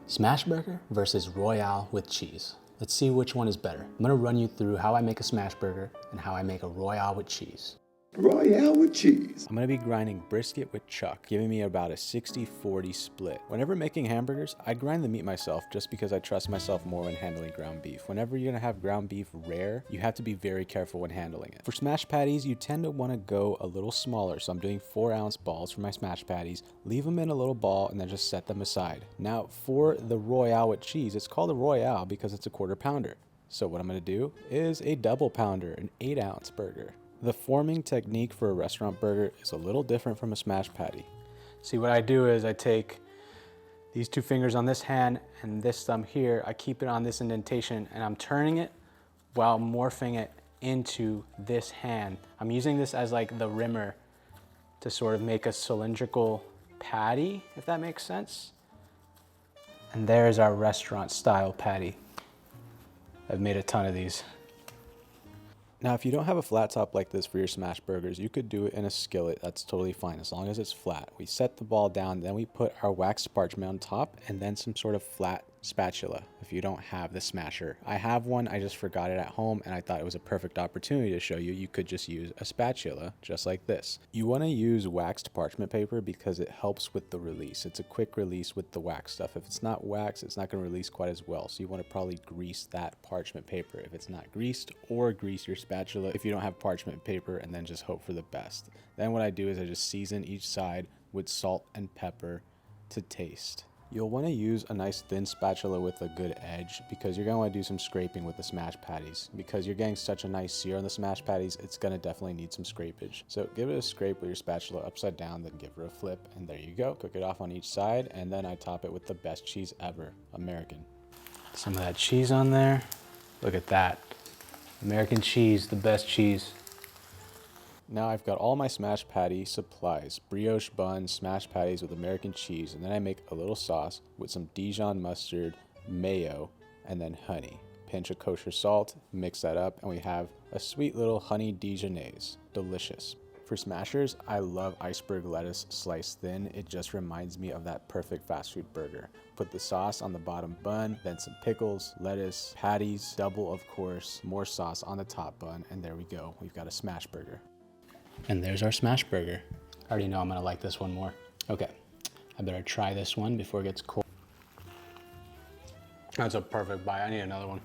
Smash burger versus Royale with cheese. Let's see which one is better. I'm gonna run you through how I make a smash burger and how I make a Royale with cheese. Royale with cheese. I'm gonna be grinding brisket with chuck, giving me about a 60-40 split. Whenever making hamburgers, I grind the meat myself just because I trust myself more when handling ground beef. Whenever you're gonna have ground beef rare, you have to be very careful when handling it. For smash patties, you tend to wanna go a little smaller, so I'm doing 4-ounce balls for my smash patties, leave them in a little ball, and then just set them aside. Now, for the Royale with cheese, it's called a Royale because it's a 1/4 pounder. So what I'm gonna do is a double pounder, an 8-ounce burger. The forming technique for a restaurant burger is a little different from a smash patty. See, what I do is I take these 2 fingers on this hand and this thumb here, I keep it on this indentation and I'm turning it while morphing it into this hand. I'm using this as like the rimmer to sort of make a cylindrical patty, if that makes sense. And there's our restaurant style patty. I've made a ton of these. Now, if you don't have a flat top like this for your smash burgers, you could do it in a skillet. That's totally fine, as long as it's flat. We set the ball down, then we put our waxed parchment on top, and then some sort of flat spatula if you don't have the smasher. I have one, I just forgot it at home, and I thought it was a perfect opportunity to show you. You could just use a spatula, just like this. You want to use waxed parchment paper because it helps with the release. It's a quick release with the wax stuff. If it's not wax, it's not going to release quite as well, so you want to probably grease that parchment paper if it's not greased, or grease your spatula if you don't have parchment paper, and then just hope for the best. Then what I do is I just season each side with salt and pepper to taste. You'll want to use a nice thin spatula with a good edge because you're going to want to do some scraping with the smash patties. Because you're getting such a nice sear on the smash patties, it's going to definitely need some scrapage. So give it a scrape with your spatula upside down, then give her a flip, and there you go. Cook it off on each side, and then I top it with the best cheese ever, American. Some of that cheese on there. Look at that. American cheese, the best cheese. Now I've got all my smash patty supplies, brioche bun, smash patties with American cheese, and then I make a little sauce with some Dijon mustard, mayo, and then honey. Pinch of kosher salt, mix that up, and we have a sweet little honey Dijonnaise. Delicious. For smashers, I love iceberg lettuce sliced thin. It just reminds me of that perfect fast food burger. Put the sauce on the bottom bun, then some pickles, lettuce, patties, double of course, more sauce on the top bun, and there we go. We've got a smash burger. And there's our smash burger. I already know I'm gonna like this one more. Okay, I better try this one before it gets cold. That's a perfect bite. I need another one.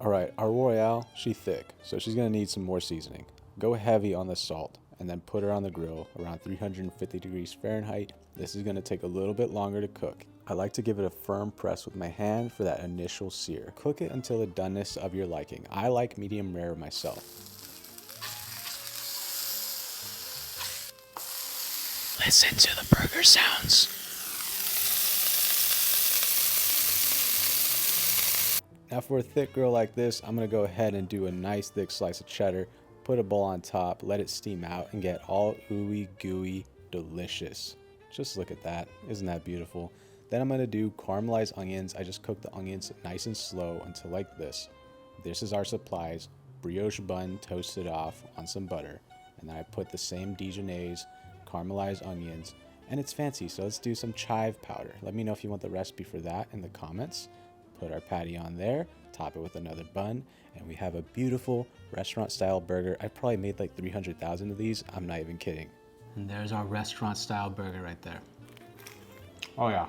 All right, our Royale, she's thick, so she's gonna need some more seasoning. Go heavy on the salt and then put her on the grill around 350 degrees Fahrenheit. This is gonna take a little bit longer to cook. I like to give it a firm press with my hand for that initial sear. Cook it until the doneness of your liking. I like medium rare myself. Listen to the burger sounds. Now for a thick grill like this, I'm gonna go ahead and do a nice thick slice of cheddar, put a bowl on top, let it steam out, and get all ooey gooey delicious. Just look at that, isn't that beautiful? Then I'm gonna do caramelized onions. I just cook the onions nice and slow until like this. This is our supplies, brioche bun toasted off on some butter, and then I put the same Dijonnaise, caramelized onions, and it's fancy, so let's do some chive powder. Let me know if you want the recipe for that in the comments. Put our patty on there, top it with another bun, and we have a beautiful restaurant style burger. I probably made like 300,000 of these, I'm not even kidding. And there's our restaurant style burger right there. Oh yeah,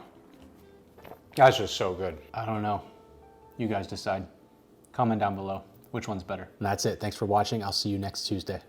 that's just so good. I don't know, you guys decide. Comment down below which one's better. And that's it, thanks for watching. I'll see you next Tuesday.